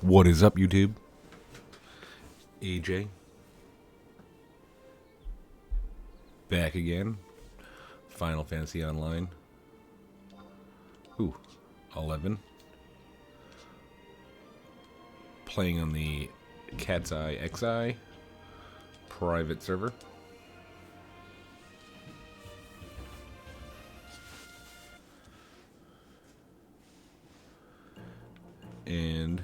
What is up, YouTube? AJ. Back again. Final Fantasy Online. Ooh, 11. Playing on the CatsEyeXI private server. And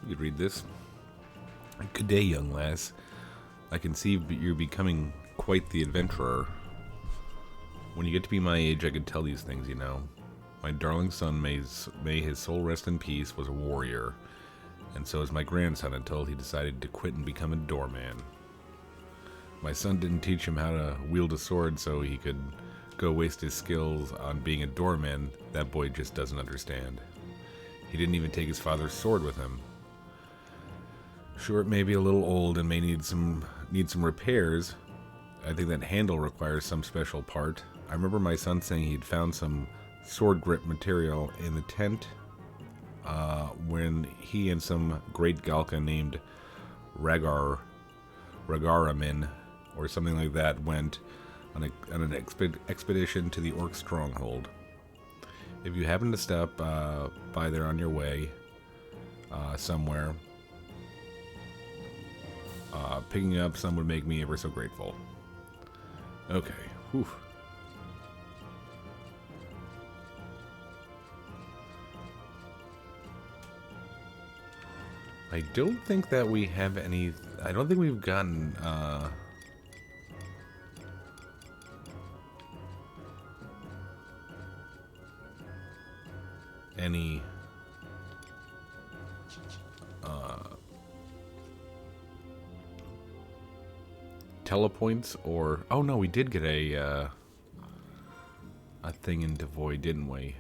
you could read this. Good day, young lass. I can see you're becoming quite the adventurer. When you get to be my age, I could tell these things, you know. My darling son, may his soul rest in peace, was a warrior. And so is my grandson until he decided to quit and become a doorman. My son didn't teach him how to wield a sword so he could go waste his skills on being a doorman. That boy just doesn't understand. He didn't even take his father's sword with him. Sure, it may be a little old and may need some repairs. I think that handle requires some special part. I remember my son saying he'd found some sword grip material in the tent when he and some great Galka named Ragaramin or something like that went on an expedition to the Orc stronghold. If you happen to stop by there on your way somewhere, picking up some would make me ever so grateful. Okay. Whew. I don't think that we have any... I don't think we've gotten... any... telepoints or... Oh no, we did get a thing in Devoid, didn't we?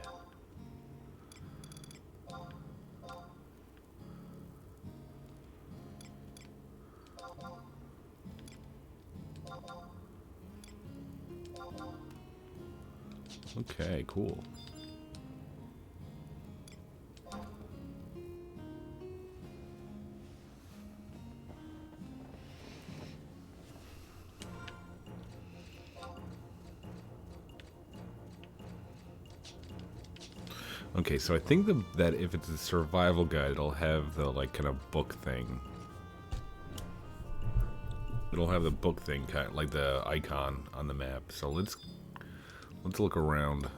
Okay, cool. Okay, so I think that if it's a survival guide, it'll have the, like, kind of book thing. It'll have the book thing, kind of, like the icon on the map. So let's look around.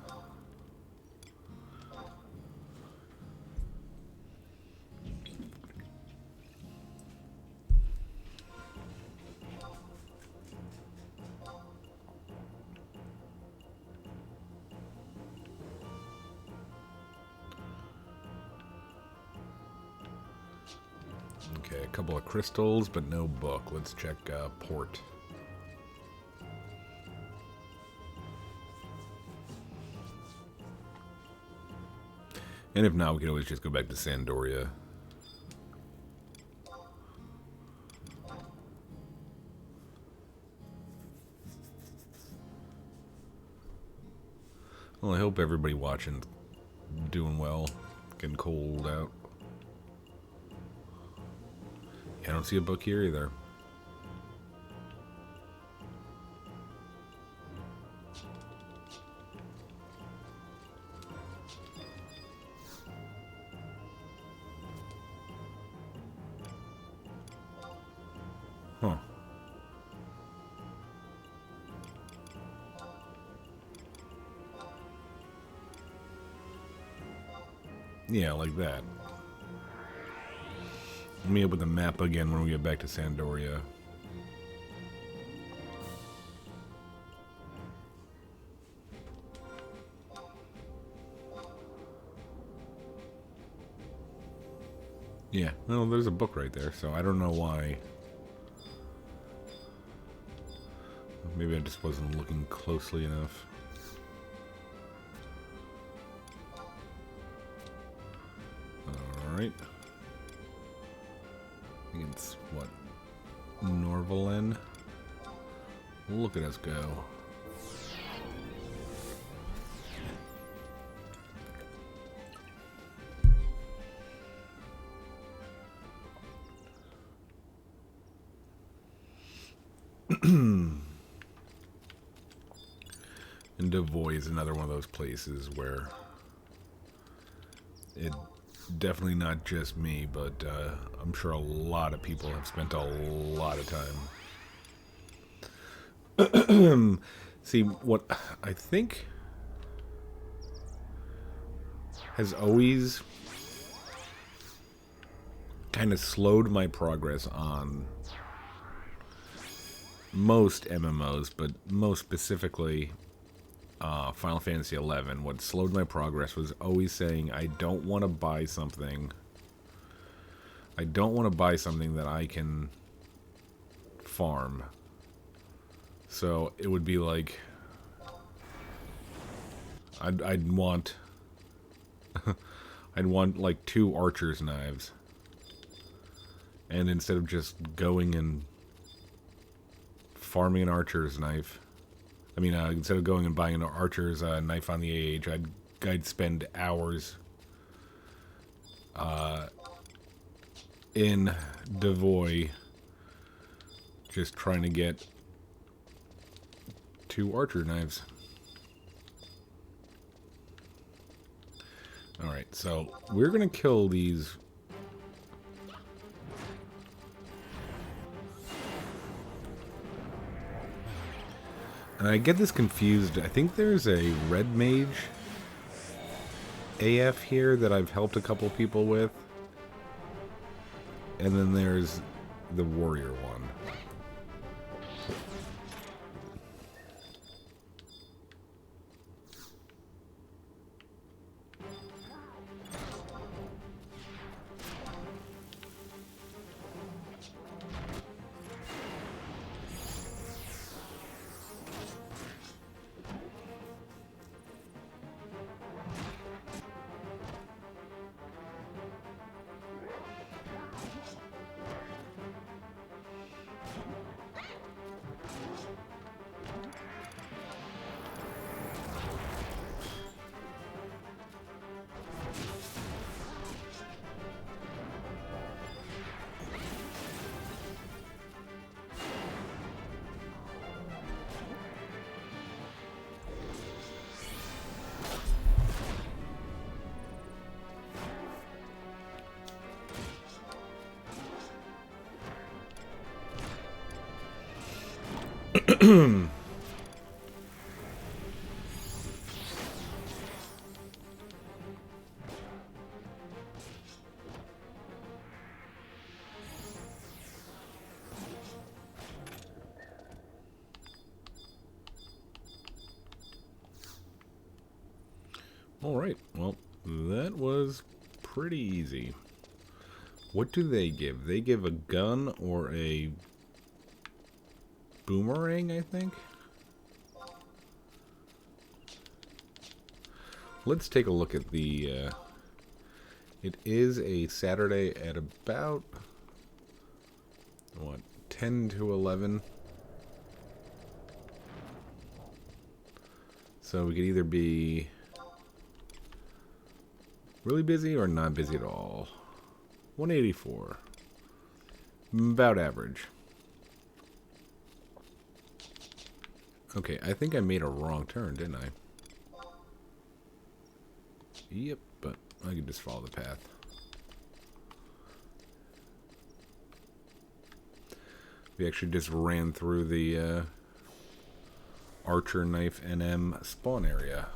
Okay, a couple of crystals, but no book. Let's check port. And if not, we can always just go back to Sandoria. Well, I hope everybody watching doing well. Getting cold out. I don't see a book here either. Huh. Yeah, like that. Let me open the map again when we get back to Sandoria. Yeah, no, there's a book right there, so I don't know why. Maybe I just wasn't looking closely enough. Alright. I think it's, what, Norvalen? Look at us go. And Devoy is another one of those places where it definitely not just me, but I'm sure a lot of people have spent a lot of time. See, what I think has always kind of slowed my progress on most MMOs, but most specifically Final Fantasy XI, what slowed my progress was always saying, I don't want to buy something. I don't want to buy something that I can farm. So it would be like, I'd want, I'd want like 2 archer's knives. And instead of just going and farming an archer's knife, instead of going and buying an archer's knife on the AH, I'd spend hours in Devoy just trying to get 2 archer knives. Alright, so we're going to kill these. And I get this confused. I think there's a red mage AF here that I've helped a couple people with. And then there's the warrior one. Alright, well, that was pretty easy. What do they give? They give a gun or a boomerang, I think? Let's take a look at the... it is a Saturday at about... what? 10 to 11? So we could either be really busy or not busy at all. 184. About average. Okay, I think I made a wrong turn, didn't I? Yep, but I can just follow the path. We actually just ran through the Archer Knife NM spawn area.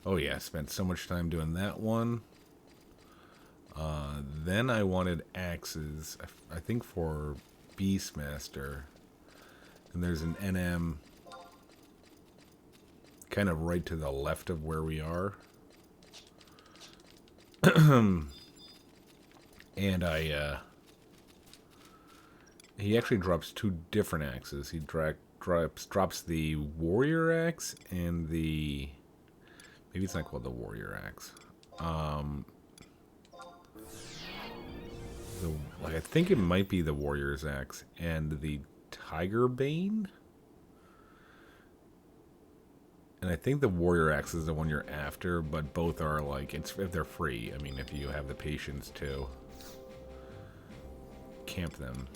Oh yeah, spent so much time doing that one. Then I wanted axes, I think for Beastmaster. And there's an NM kind of right to the left of where we are. And he actually drops 2 different axes. He drops the warrior axe and the... maybe it's not called the warrior axe. Like, I think it might be the Warrior's Axe and the Tiger Bane. And I think the Warrior Axe is the one you're after, but both are like, it's if they're free. I mean, if you have the patience to camp them.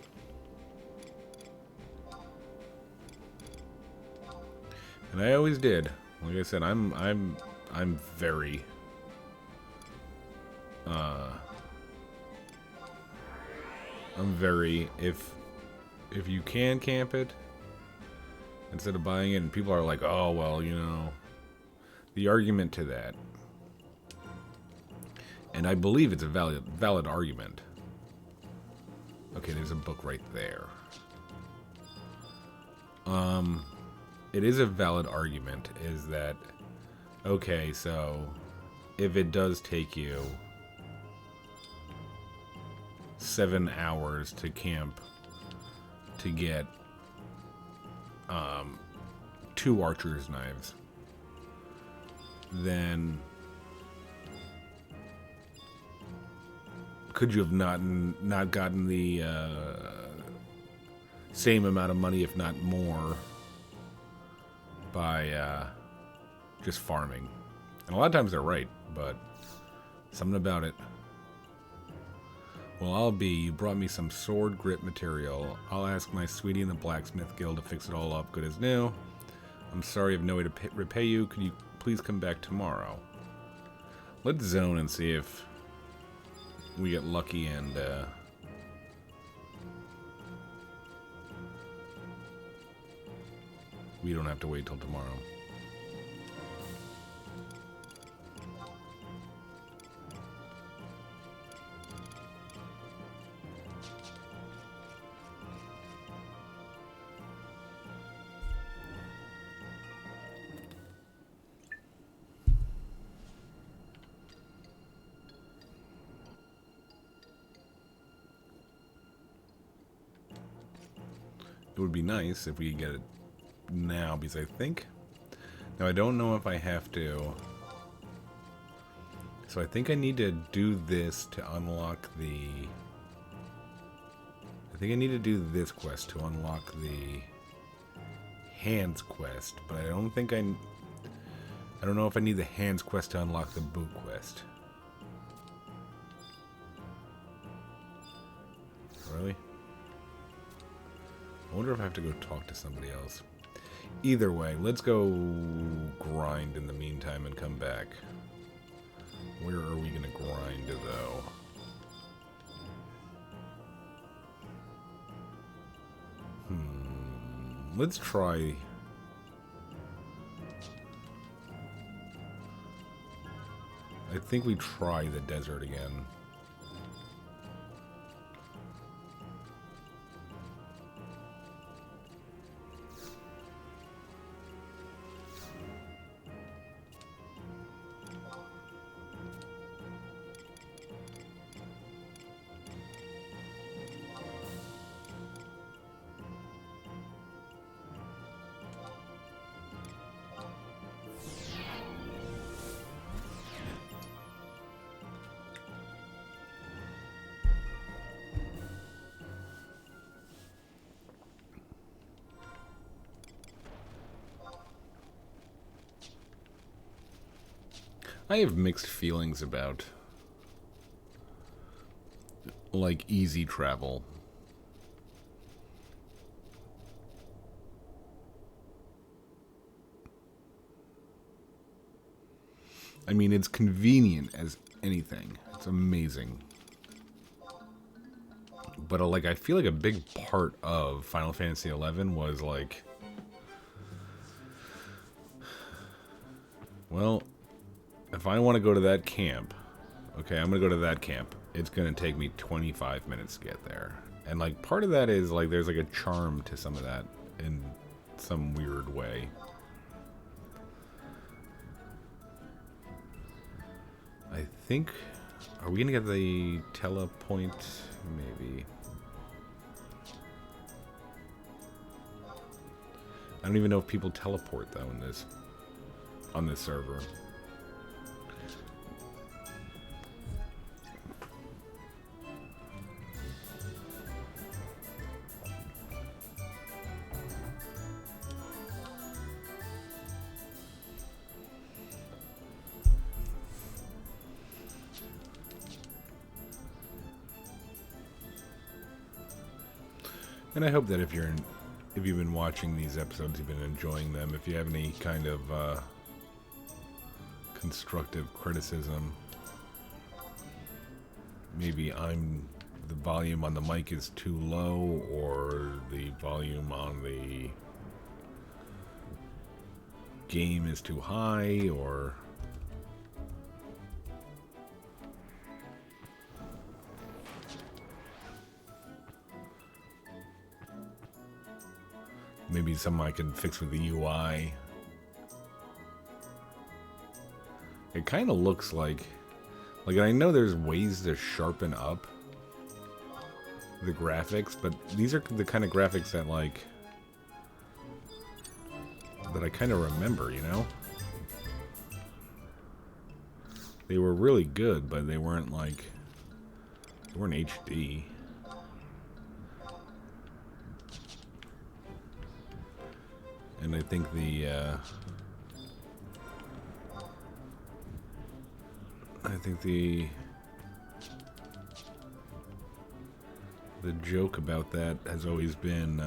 And I always did. Like I said, I'm very if you can camp it instead of buying it, and people are like, oh well, you know, the argument to that, and I believe it's a valid argument. Okay, there's a book right there. It is a valid argument, is that, okay, so if it does take you 7 hours to camp to get 2 archer's knives, then could you have not gotten the same amount of money, if not more, by just farming? And a lot of times they're right, but something about it. Well, you brought me some sword grip material. I'll ask my sweetie in the blacksmith guild to fix it all up good as new. I'm sorry I have no way to repay you. Could you please come back tomorrow? Let's zone and see if we get lucky and we don't have to wait till tomorrow. It would be nice if we could get it now, because I think... Now, I don't know if I have to... So I think I need to do this to unlock the... I think I need to do this quest to unlock the hands quest, but I don't think I don't know if I need the hands quest to unlock the boot quest. Really? I wonder if I have to go talk to somebody else. Either way, let's go grind in the meantime and come back. Where are we gonna grind, though? Let's try... I think we try the desert again. I have mixed feelings about, like, easy travel. I mean, it's convenient as anything. It's amazing. But, like, I feel like a big part of Final Fantasy XI was, like... Well... If I want to go to that camp, okay, I'm going to go to that camp. It's going to take me 25 minutes to get there. And, like, part of that is, like, there's, like, a charm to some of that in some weird way. I think... Are we going to get the telepoint? Maybe. I don't even know if people teleport, though, in this... on this server. And I hope that if you've been watching these episodes, you've been enjoying them. If you have any kind of constructive criticism, maybe the volume on the mic is too low, or the volume on the game is too high, or maybe something I can fix with the UI. It kind of looks like I know there's ways to sharpen up the graphics, but these are the kind of graphics that I kind of remember, you know? They were really good, but they weren't HD. And I think the joke about that has always been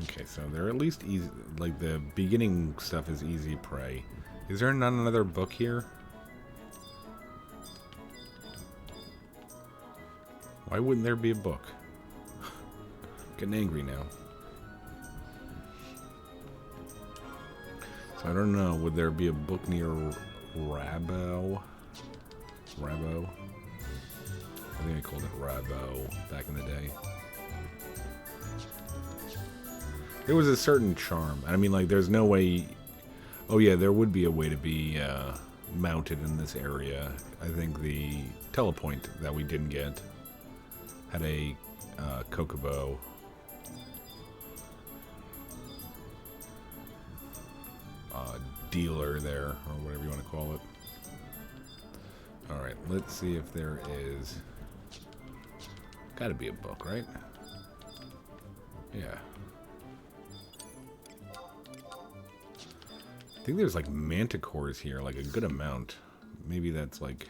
okay, so they're at least easy, like the beginning stuff is easy prey. Is there not another book here? Why wouldn't there be a book? Getting angry now. So I don't know, would there be a book near Rabo? Rabo? I think I called it Rabo back in the day. There was a certain charm. I mean, like, there's no way... Oh yeah, there would be a way to be mounted in this area. I think the telepoint that we didn't get had a Kokobo. Dealer there, or whatever you want to call it. Alright, let's see if there is... Gotta be a book, right? Yeah. I think there's like manticores here, like a good amount. Maybe that's like...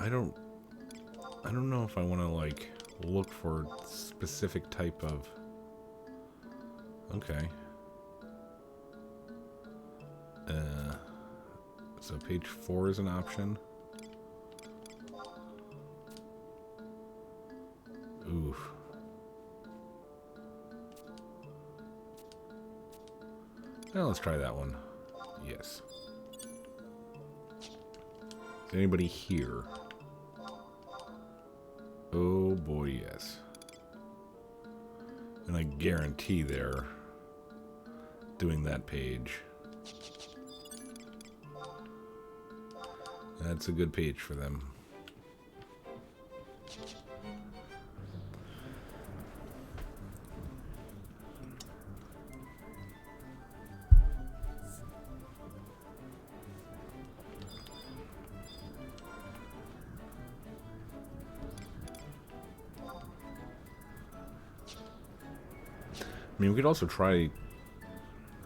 I don't know if I want to like look for specific type of... Okay. So page 4 is an option. Oof. Well, let's try that one. Yes. Is anybody here? Oh boy, yes. And I guarantee they're doing that page. That's a good page for them. I mean, we could also try...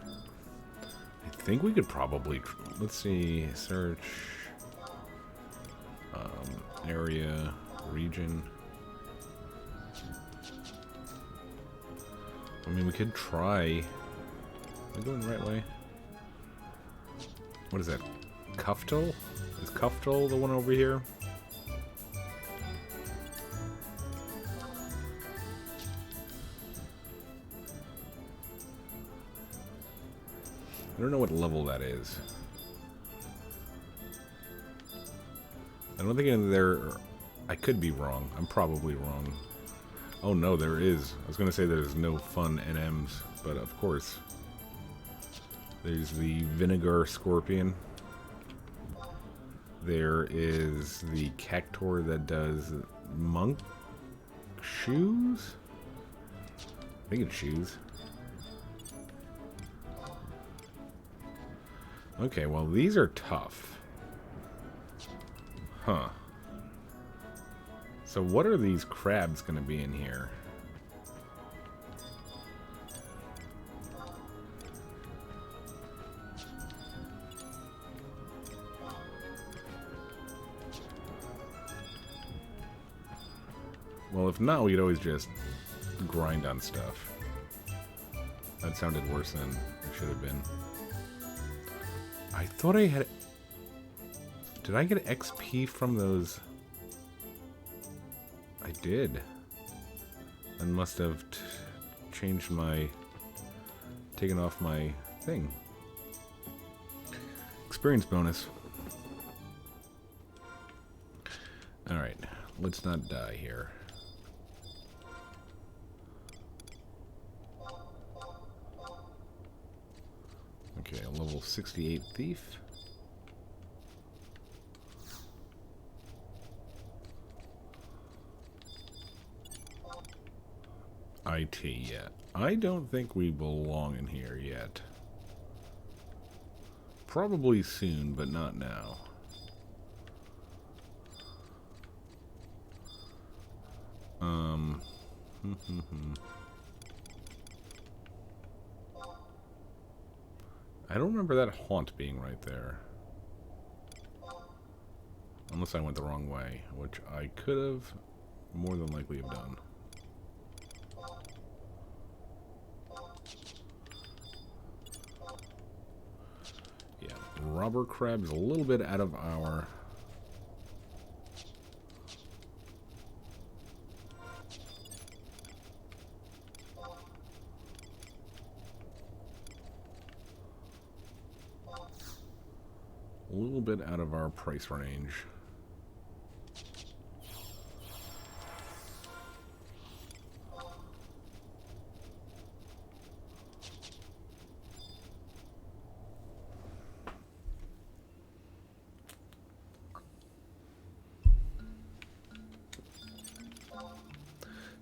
I think we could probably... Let's see, search... area, region. I mean, we could try... Am I going the right way? What is that? Kuftal? Is Kuftal the one over here? I don't know what level that is. I don't think in there... I could be wrong. I'm probably wrong. Oh no, there is. I was going to say there's no fun NMs, but of course. There's the Vinegar Scorpion. There is the Cactor that does monk shoes? I think it's shoes. Okay, well these are tough. Huh. So what are these crabs going to be in here? Well, if not, we could always just grind on stuff. That sounded worse than it should have been. I thought I had... Did I get XP from those? I did. I must have changed my... taken off my thing. Experience bonus. Alright, let's not die here. Okay, a level 68 thief. IT, yeah. I don't think we belong in here yet. Probably soon, but not now. I don't remember that haunt being right there. Unless I went the wrong way, which I could have more than likely have done. Yeah, robber crab is a little bit out of our... a little bit out of our price range.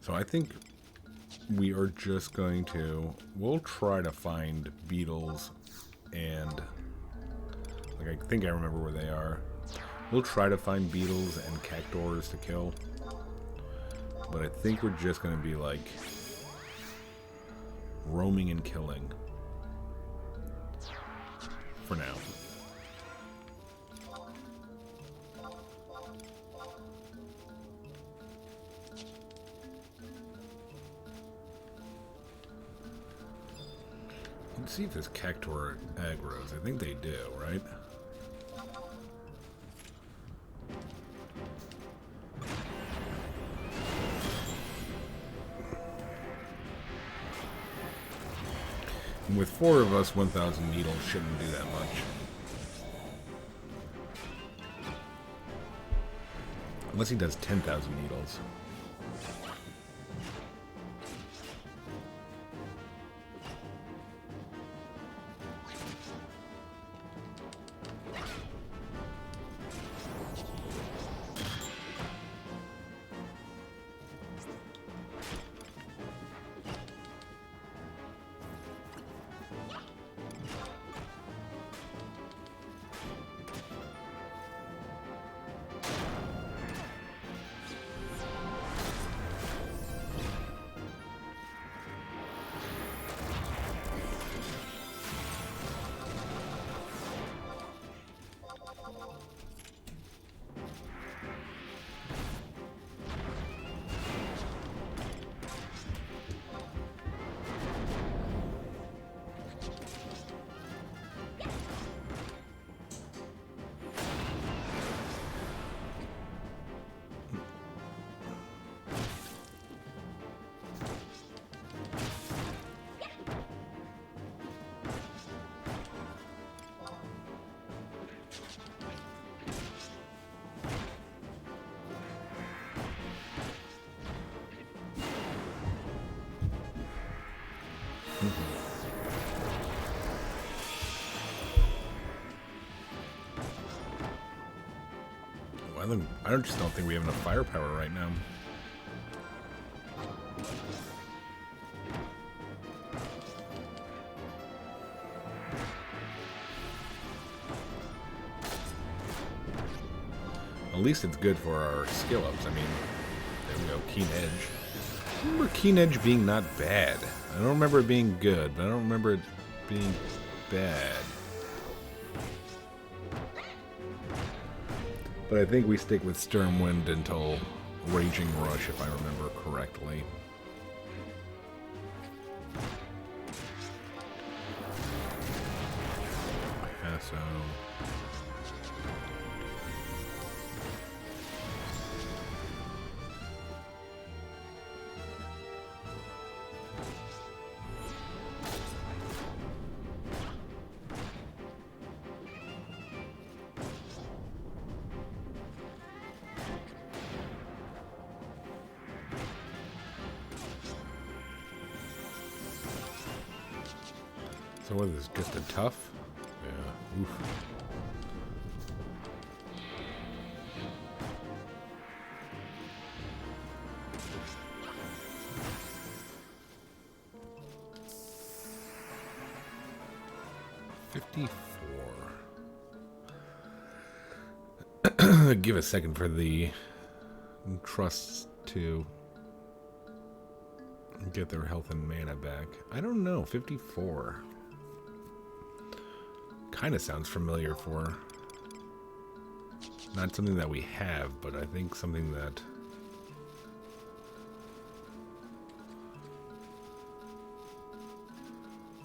So I think we are just going to... We'll try to find beetles and... Like, I think I remember where they are. We'll try to find beetles and cactuars to kill. But I think we're just going to be, like, roaming and killing. For now. Let's see if this cactuar aggroes. I think they do, right? And with 4 of us, 1,000 needles shouldn't do that much. Unless he does 10,000 needles. I just don't think we have enough firepower right now. At least it's good for our skill ups. I mean, there we go, Keen Edge. I remember Keen Edge being not bad. I don't remember it being good, but I don't remember it being bad. But I think we stick with Stern Wind until Raging Rush, if I remember correctly. So... So what is this, just a tough? Yeah, oof. Give a second for the trusts to get their health and mana back. I don't know, 54. Kind of sounds familiar for not something that we have, but I think something that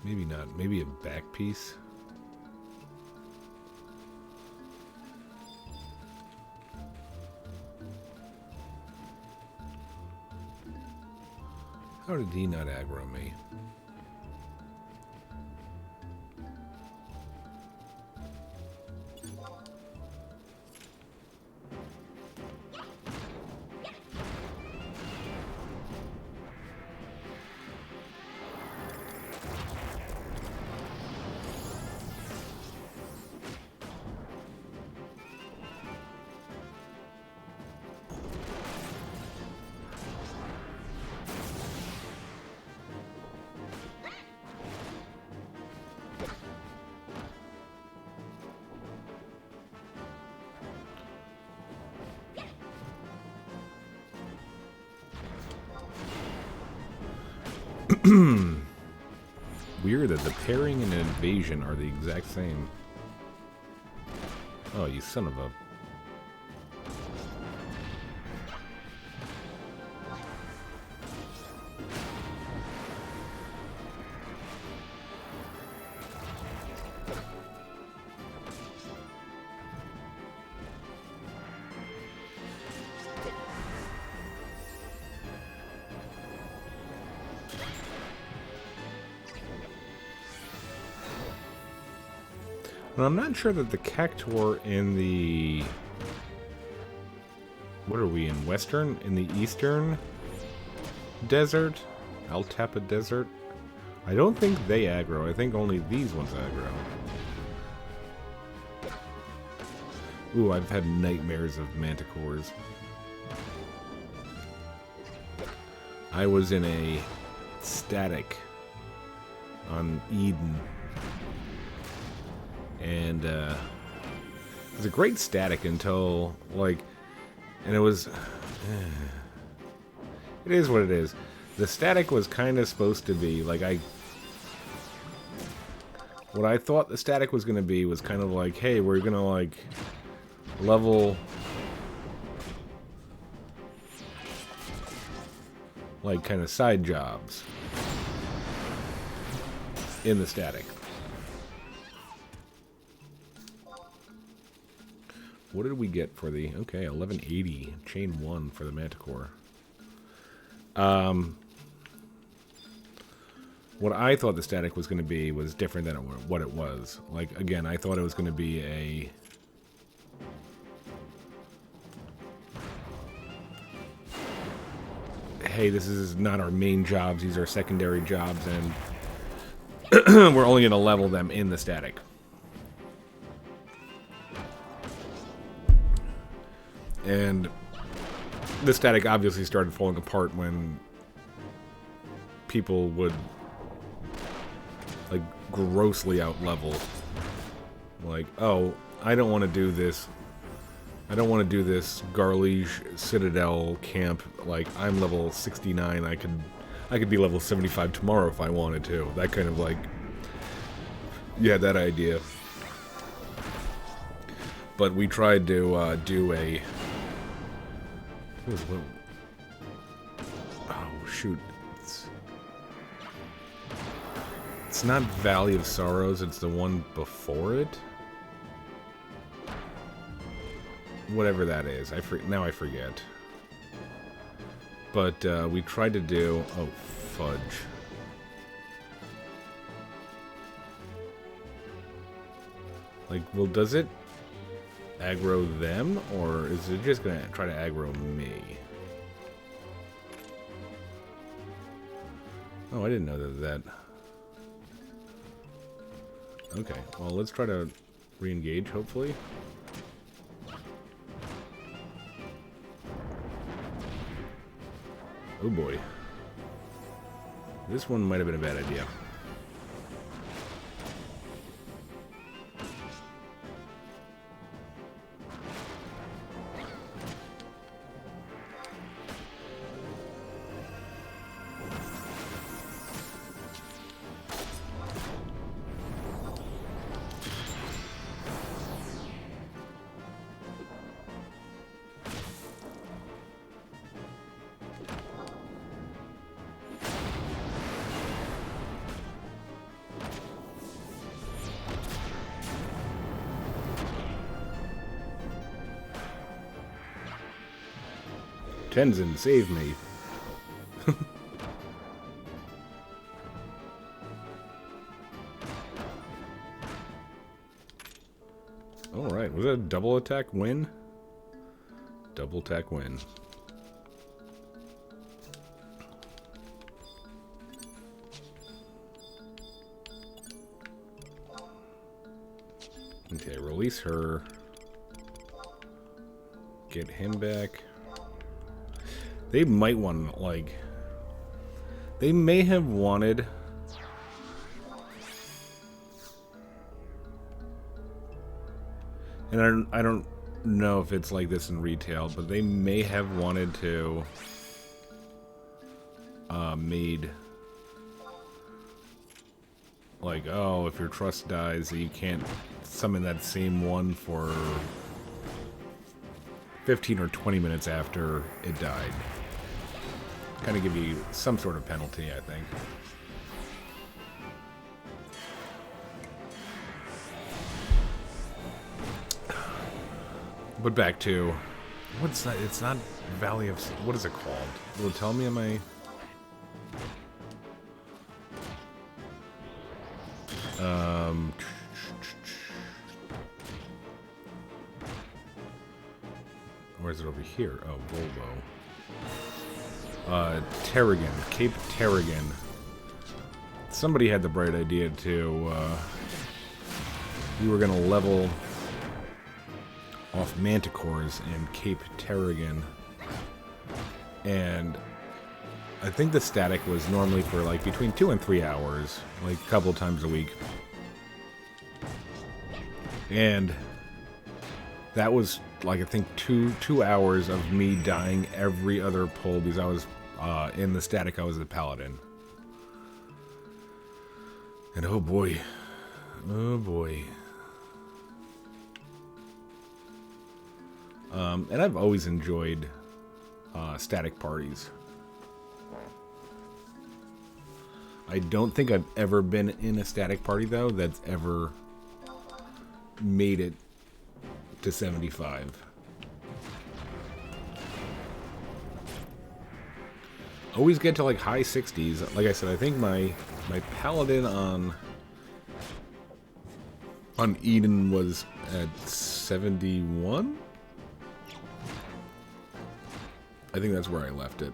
maybe not, maybe a back piece. How did he not aggro me? Weird that the pairing and invasion are the exact same. Oh, you son of a... Well, I'm not sure that the Cactuar in the... What are we in? Western? In the Eastern Desert? Altepa Desert? I don't think they aggro. I think only these ones aggro. Ooh, I've had nightmares of manticores. I was in a static on Eden. And it was a great static until, like, and it was, it is what it is. The static was kind of supposed to be, like, what I thought the static was going to be was kind of like, hey, we're going to, like, level, like, kind of side jobs in the static. What did we get for the... Okay, 1180. Chain 1 for the Manticore. What I thought the static was going to be was different than what it was. Like, again, I thought it was going to be a... Hey, this is not our main jobs. These are secondary jobs, and we're only going to level them in the static. And the static obviously started falling apart when people would, like, grossly out-level. Like, oh, I don't want to do this. I don't want to do this Garlige Citadel camp. Like, I'm level 69. I could be level 75 tomorrow if I wanted to. That kind of, like, yeah, that idea. But we tried to do a... shoot. It's not Valley of Sorrows, it's the one before it. Whatever that is. Now I forget. But we tried to do... Oh, fudge. Like, well, does it aggro them, or is it just gonna try to aggro me? Oh, I didn't know that. Okay, well, let's try to re-engage, hopefully. Oh boy. This one might have been a bad idea. Tenzen, save me. Alright, was that a double attack win? Double attack win. Okay, release her. Get him back. They might want, like... They may have wanted... And I don't know if it's like this in retail, but they may have wanted to... made... Like, oh, if your trust dies, you can't summon that same one for 15 or 20 minutes after it died. Kind of give you some sort of penalty, I think. But back to... What's that? It's not Valley of... What is it called? Will it tell me? Am I... Where is it over here? Oh, Volvo. Terrigan. Cape Terrigan. Somebody had the bright idea to, we were gonna level off manticores in Cape Terrigan. And I think the static was normally for like between 2 and 3 hours, like a couple times a week. And that was like, I think two hours of me dying every other pull because I was in the static. I was the paladin. And oh boy. And I've always enjoyed static parties. I don't think I've ever been in a static party, though, that's ever made it to 75. Always get to like high 60s. Like I said, I think my paladin on Eden was at 71. I think that's where I left it.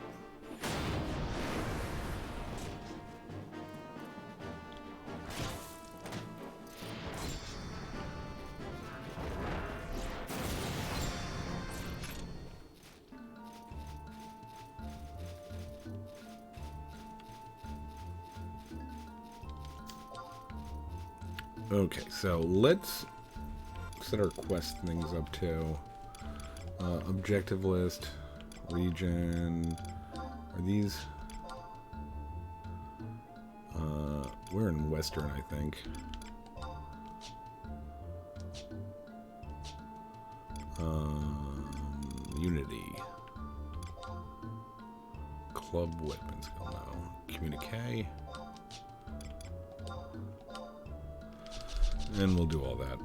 Okay, so let's set our quest things up to objective list, region. Are these? We're in Western, I think. Unity, club weapon skill now. Communique. And we'll do all that.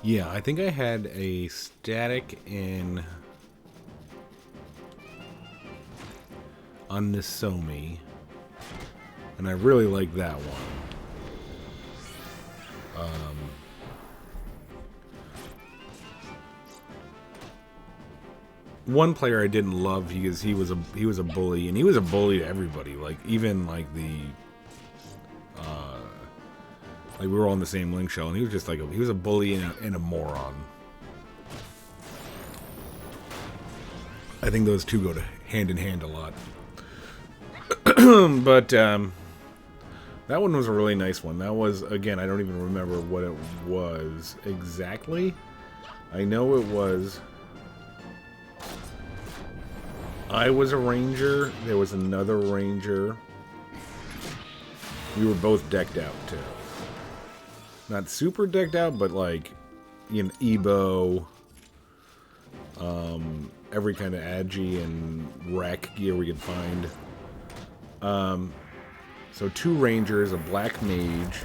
Yeah, I think I had a static in on Nisomi, and I really like that one. One player I didn't love because he was a bully, and he was a bully to everybody. Like even like like we were all in the same link show, and he was just like he was a bully and a moron. I think those two go hand in hand a lot. But that one was a really nice one. That was, again, I don't even remember what it was exactly. I know it was... I was a ranger. There was another ranger. We were both decked out, too. Not super decked out, but like, you know, Ebo, every kind of agi and rack gear we could find. So 2 rangers, a black mage.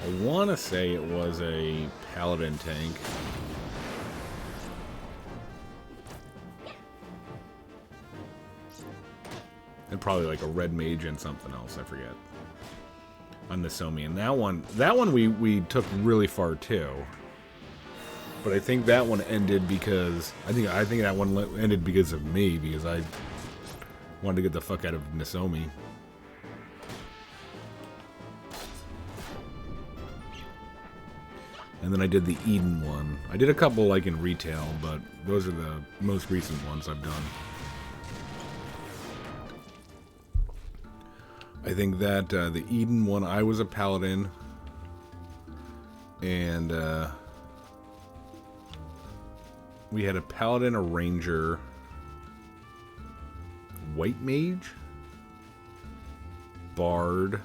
I want to say it was a paladin tank. And probably like a red mage and something else, I forget. On Nisomi. And that one we took really far too. But I think that one ended because I think that one ended because of me, because I wanted to get the fuck out of Nisomi. And then I did the Eden one. I did a couple like in retail, but those are the most recent ones I've done. I think that the Eden one, I was a paladin, and we had a paladin, a ranger, white mage, bard,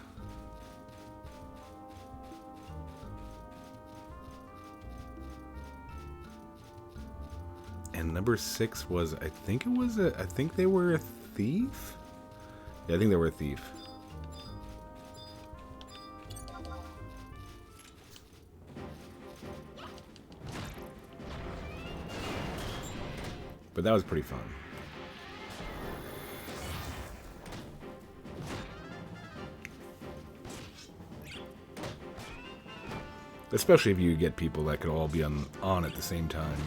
and number 6 was, I think they were a thief? Yeah, I think they were a thief. But that was pretty fun. Especially if you get people that could all be on at the same time.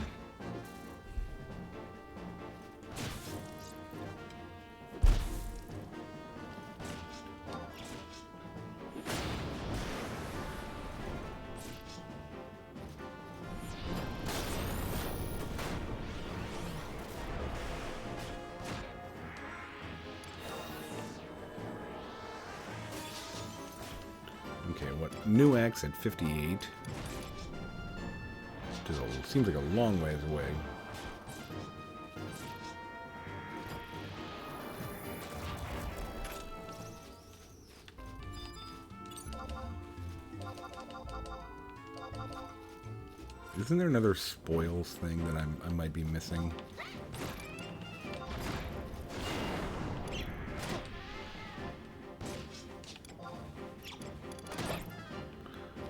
Okay, what? New axe at 58. Seems like a long ways away. Isn't there another spoils thing that I might be missing?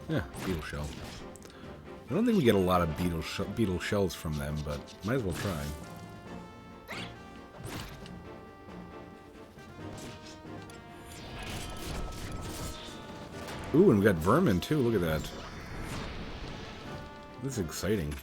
Yeah, beetle shell. I don't think we get a lot of beetle shells from them, but might as well try. Ooh, and we got vermin too. Look at that. This is exciting.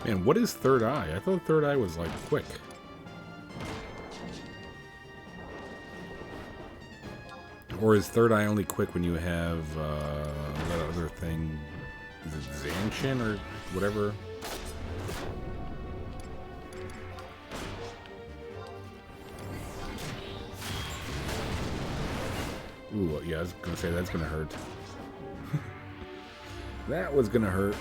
Man, what is third eye? I thought third eye was, like, quick. Or is third eye only quick when you have, that other thing? Is it Zanshin or whatever? Ooh, yeah, I was gonna say that's gonna hurt. That was gonna hurt.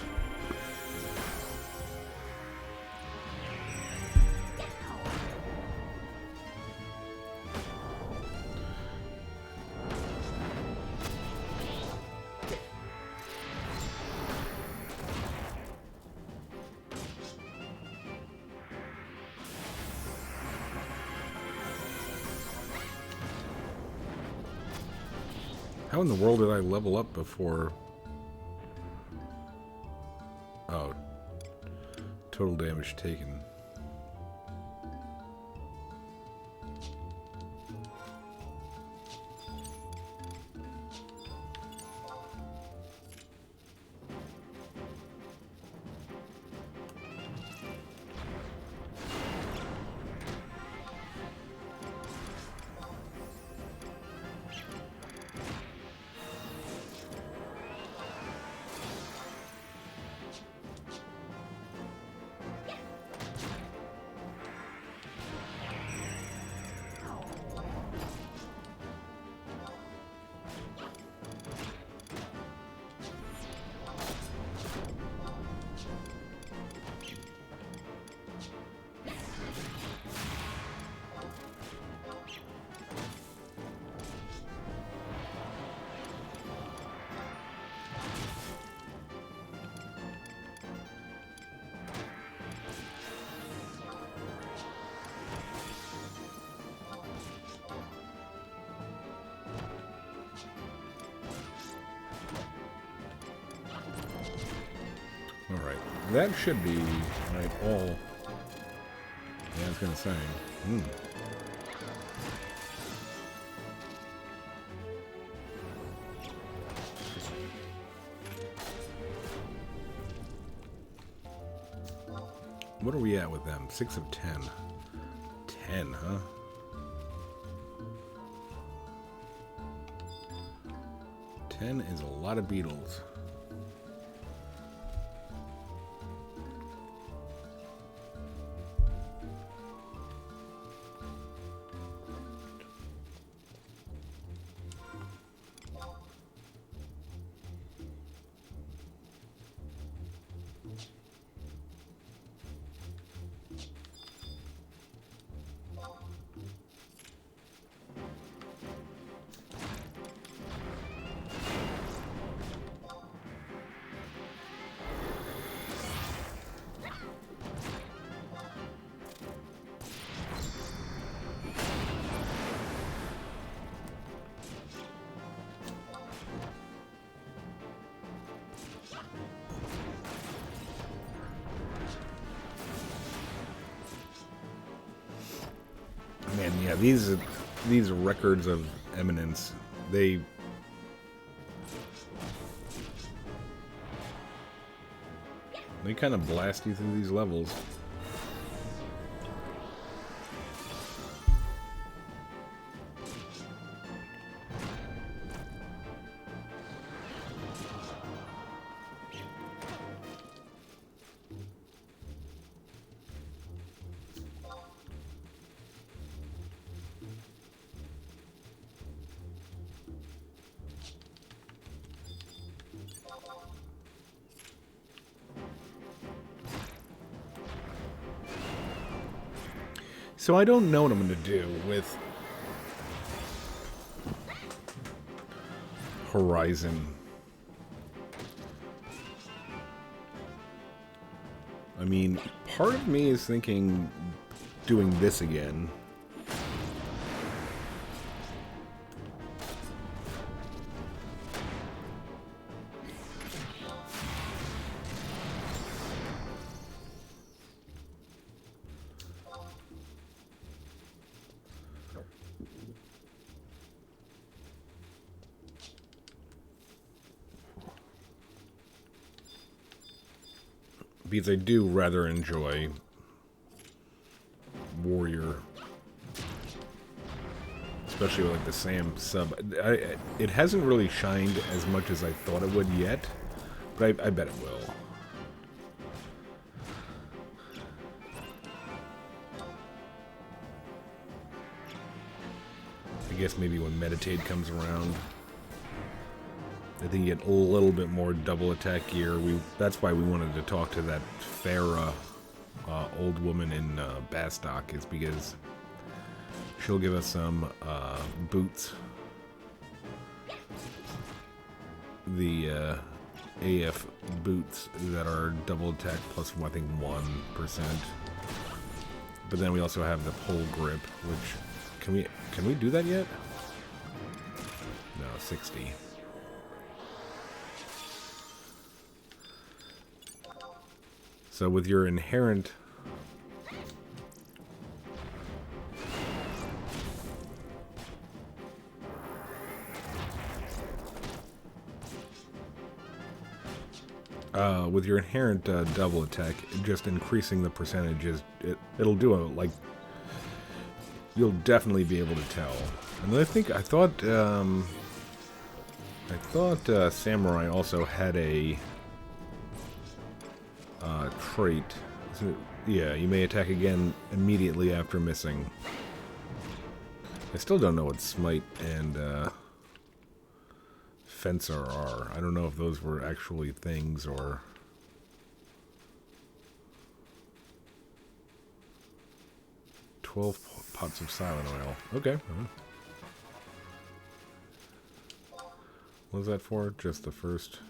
How in the world did I level up before? Oh. Total damage taken. Alright, that should be like all. Yeah, I was gonna say. What are we at with them? 6 of 10. 10, huh? 10 is a lot of beetles. Man, yeah, these records of eminence, they kind of blast you through these levels. So I don't know what I'm going to do with Horizon. I mean, part of me is thinking doing this again. Because I do rather enjoy Warrior, especially with like the Sam sub. It hasn't really shined as much as I thought it would yet, but I bet it will. I guess maybe when Meditate comes around, I think you get a little bit more double attack gear. That's why we wanted to talk to that Farah old woman in Bastock, is because she'll give us some boots. The AF boots that are double attack plus, I think, 1%. But then we also have the pole grip, which can we do that yet? No, 60. So with your inherent double attack, just increasing the percentages, it'll do a, like, you'll definitely be able to tell. And then I thought Samurai also had a trait. So, yeah, you may attack again immediately after missing. I still don't know what Smite and Fencer are. I don't know if those were actually things or... 12 pots of silent oil. Okay. What was that for? Just the first...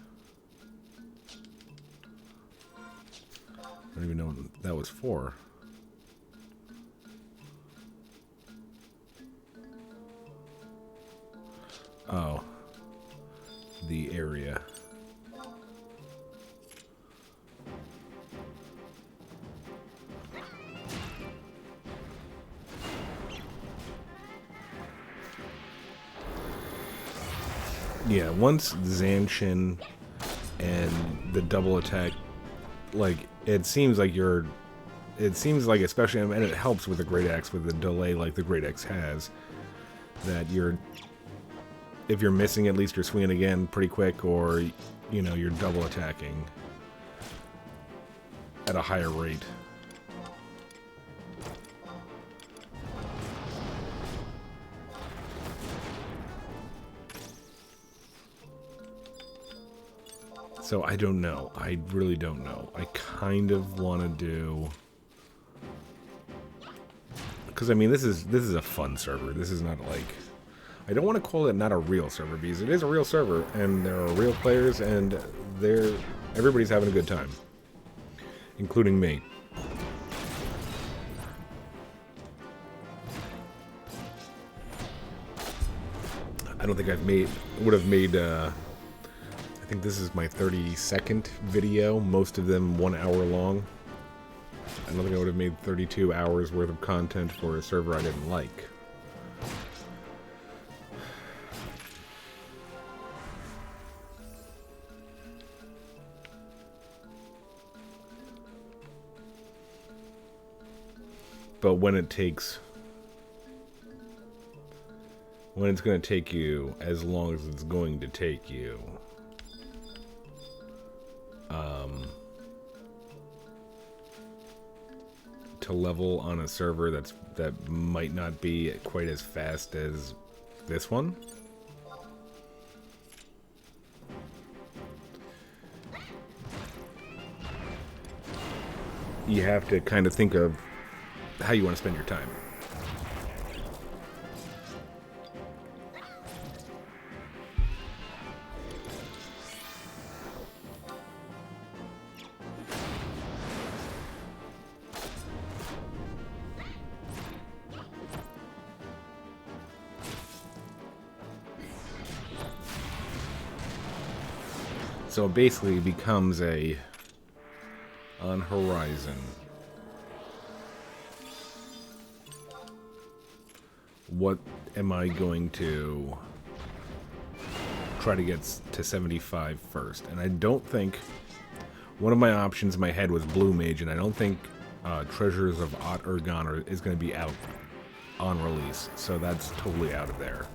I don't even know what that was for. Oh. The area. Yeah, once Zanshin and the double attack, like, it seems like, especially, and it helps with the Great Axe with the delay like the Great Axe has, that if you're missing, at least you're swinging again pretty quick, or, you know, you're double attacking at a higher rate. So I don't know. I really don't know. I kind of want to do... Because, I mean, this is a fun server. This is not like... I don't want to call it not a real server, because it is a real server, and there are real players, and everybody's having a good time. Including me. I don't think would have made... I think this is my 32nd video, most of them 1 hour long. I don't think I would have made 32 hours worth of content for a server I didn't like. But when it's going to take you as long as it's going to take you, to level on a server that might not be quite as fast as this one. You have to kind of think of how you want to spend your time. So it basically becomes on Horizon. What am I going to try to get to 75 first? And I don't think One of my options in my head was Blue Mage, and I don't think Treasures of Ot Urgan is going to be out on release, so that's totally out of there.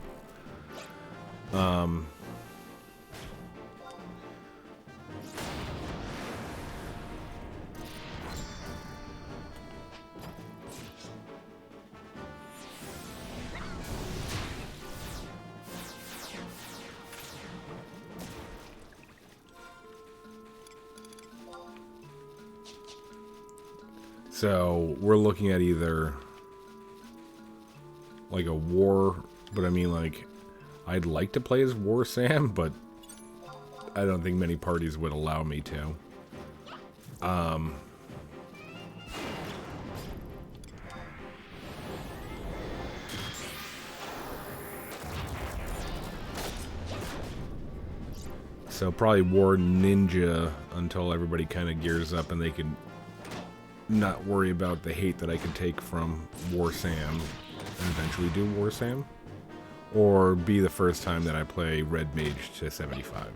So we're looking at either like a war, but I mean, like, I'd like to play as War Sam, but I don't think many parties would allow me to. So probably War Ninja until everybody kind of gears up and they can not worry about the hate that I could take from War Sam and eventually do War Sam. Or be the first time that I play Red Mage to 75.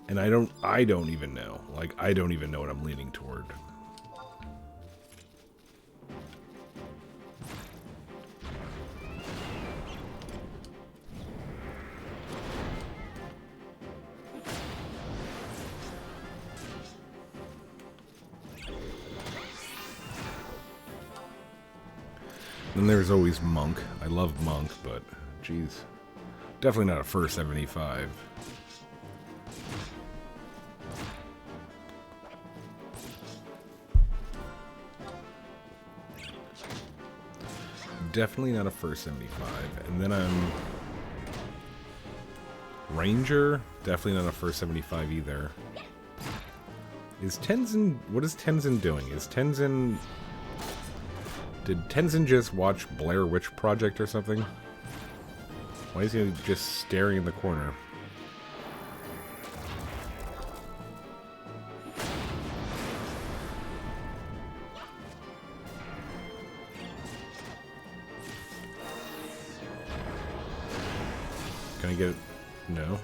And I don't even know. Like, I don't even know what I'm leaning toward. Then there's always Monk. I love Monk, but geez, definitely not a first 75. Definitely not a first 75. And then I'm Ranger. Definitely not a first 75 either. Is Tenzen... What is Tenzen doing? Is Tenzen... Did Tenzen just watch Blair Witch Project or something? Why is he just staring in the corner? Can I get it? No.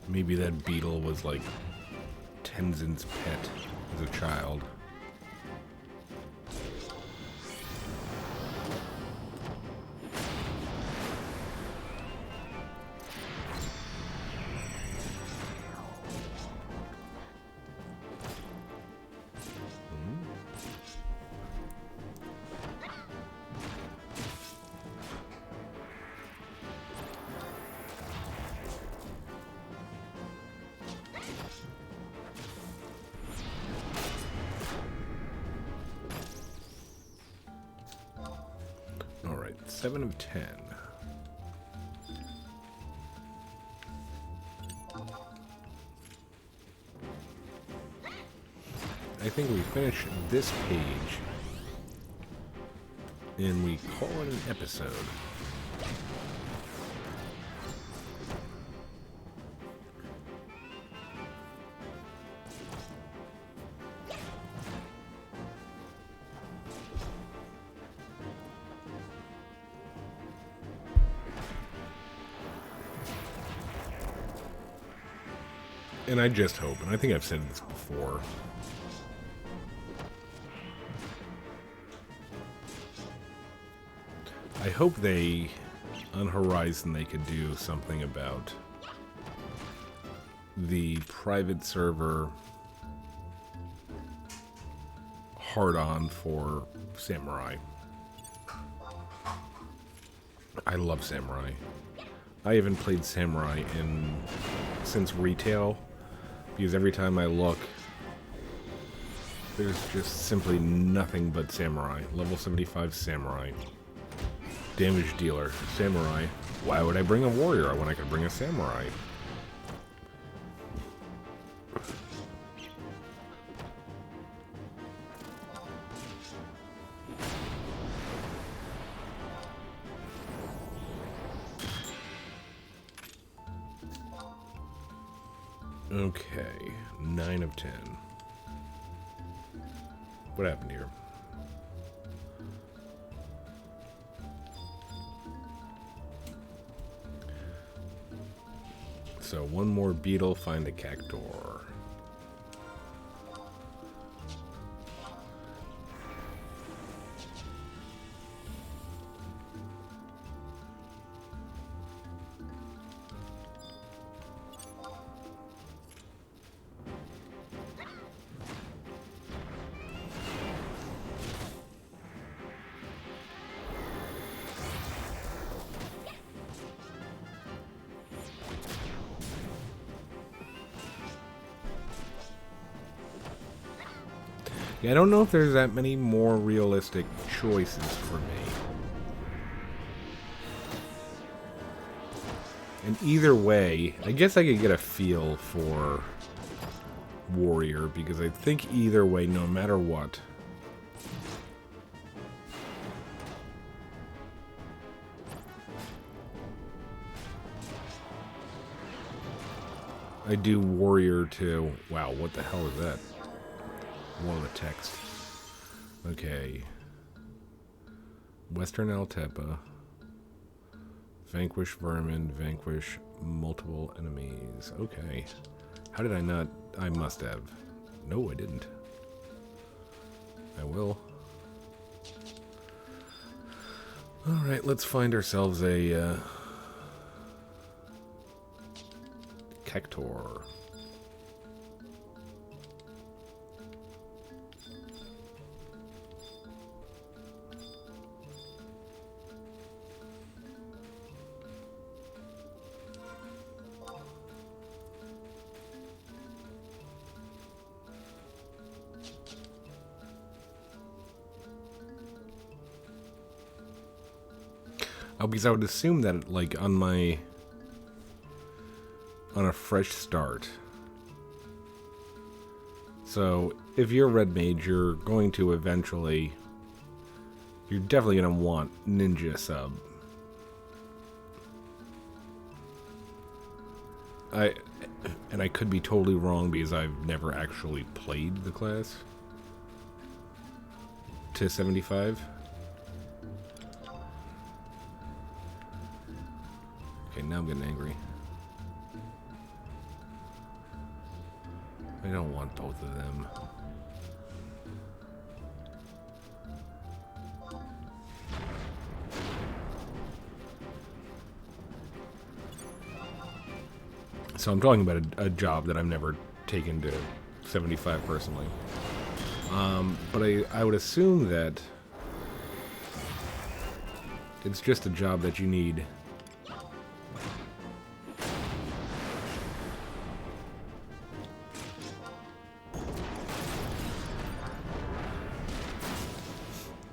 Maybe that beetle was like Tenzen's pet as a child. All right, 7 of 10. I think we finish this page and we call it an episode. And I just hope, and I think I've said this before, I hope they, on Horizon, they could do something about the private server hard-on for Samurai. I love Samurai. I haven't played Samurai since retail, because every time I look, there's just simply nothing but Samurai. Level 75 Samurai. Damage dealer, Samurai. Why would I bring a warrior when I could bring a Samurai? Okay, 9 of 10. What happened here? So one more beetle, find a cactor. Yeah, I don't know if there's that many more realistic choices for me. And either way, I guess I could get a feel for warrior, because I think either way, no matter what, I do warrior to... Wow, what the hell is that? More of a text. Okay. Western Altepa. Vanquish vermin, vanquish multiple enemies. Okay. How did I not? I must have. No, I didn't. I will. Alright, let's find ourselves a cactor. Oh, because I would assume that, like, on a fresh start. So, if you're Red Mage, you're going to eventually... You're definitely going to want Ninja Sub. And I could be totally wrong because I've never actually played the class to 75. Okay, now I'm getting angry. I don't want both of them. So I'm talking about a job that I've never taken to 75 personally. But I would assume that it's just a job that you need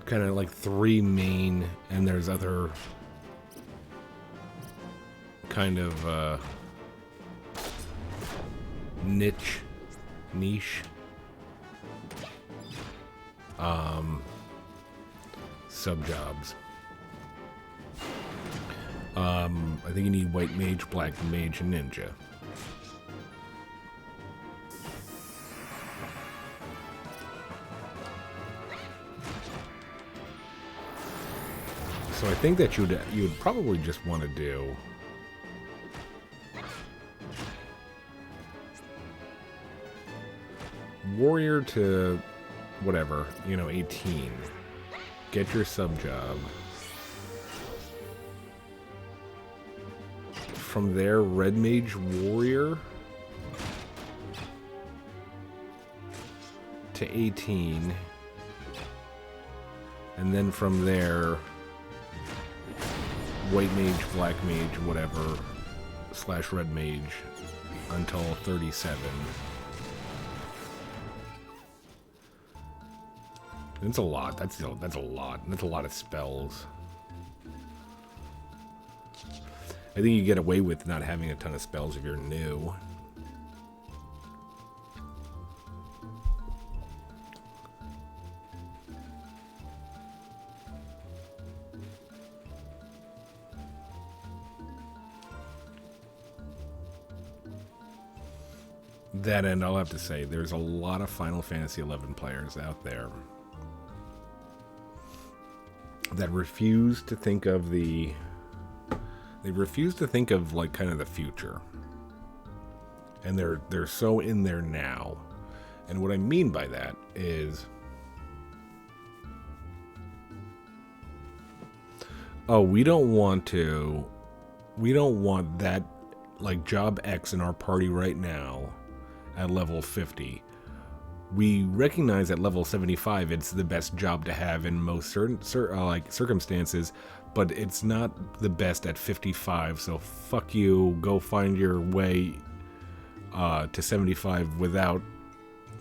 kind of like 3 main, and there's other kind of niche sub jobs. I think you need white mage, black mage, and ninja. So I think that you would probably just want to do warrior to whatever, 18. Get your sub job. from there, Red Mage Warrior to 18. And then from there, White Mage, Black Mage, whatever, / Red Mage until 37. That's a lot. That's a lot. That's a lot of spells. I think you get away with not having a ton of spells if you're new. That end, I'll have to say, there's a lot of Final Fantasy XI players out there that refuse to think of the... They refuse to think of, like, kind of the future. And they're so in there now. And what I mean by that is... Oh, we don't want that, like, Job X in our party right now at level 50. We recognize at level 75 it's the best job to have in most circumstances, but it's not the best at 55, so fuck you, go find your way to 75 without,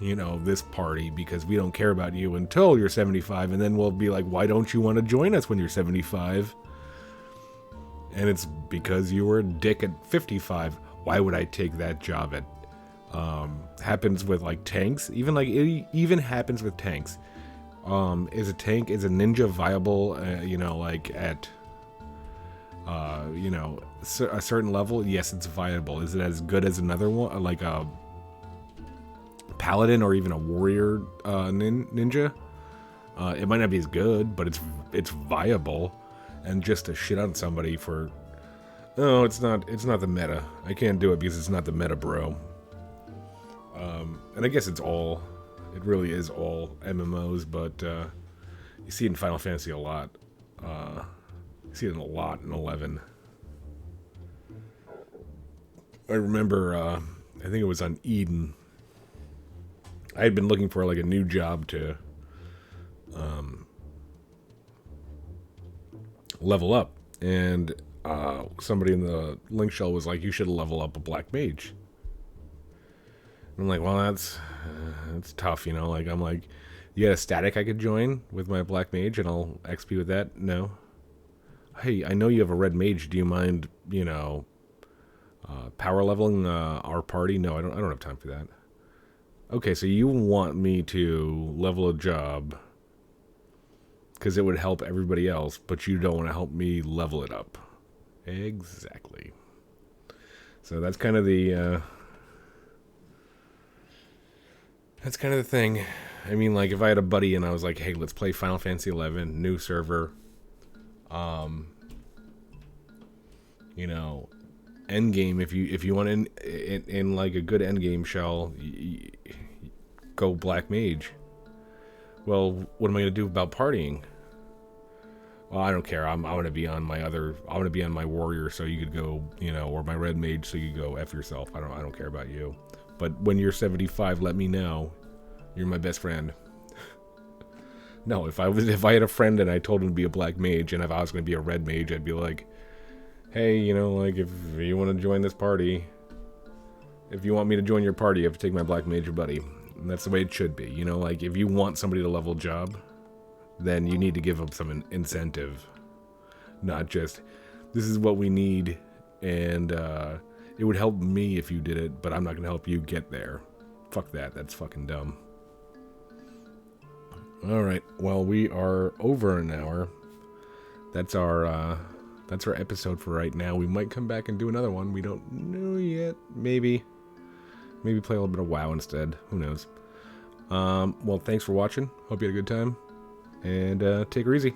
this party, because we don't care about you until you're 75, and then we'll be like, why don't you want to join us when you're 75? And it's because you were a dick at 55. Why would I take that job at happens with like tanks, it even happens with tanks. Is a ninja viable, like at a certain level? Yes, it's viable. Is it as good as another one, like a paladin or even a warrior ninja? It might not be as good, but it's viable. And just to shit on somebody for, oh, it's not the meta. I can't do it because it's not the meta, bro. And I guess it really is all MMOs, but you see it in Final Fantasy a lot. You see it a lot in 11. I remember, I think it was on Eden. I had been looking for like a new job to level up, and somebody in the link shell was like, you should level up a Black Mage. I'm like, well, that's tough, like, I'm like, you got a static I could join with my Black Mage and I'll XP with that? No. Hey, I know you have a Red Mage. Do you mind, power leveling our party? No, I don't have time for that. Okay, so you want me to level a job because it would help everybody else, but you don't want to help me level it up. Exactly. So that's kind of the... That's kind of the thing. I mean, like, if I had a buddy and I was like, hey, let's play Final Fantasy XI, new server. Endgame, if you want in like a good endgame shell, go Black Mage. Well, what am I going to do about partying? Well, I don't care. I want to be on my warrior, so you could go, or my Red Mage, so you could go F yourself. I don't care about you. But when you're 75, let me know. You're my best friend. No, if I had a friend and I told him to be a Black Mage, and if I was going to be a Red Mage, I'd be like, hey, like, if you want to join this party, if you want me to join your party, you have to take my Black Mage buddy. And that's the way it should be. Like, if you want somebody to level job, then you need to give them some incentive. Not just, this is what we need, and it would help me if you did it, but I'm not going to help you get there. Fuck that. That's fucking dumb. Alright, well, we are over an hour. That's our episode for right now. We might come back and do another one. We don't know yet. Maybe play a little bit of WoW instead. Who knows? Well, thanks for watching. Hope you had a good time. And take her easy.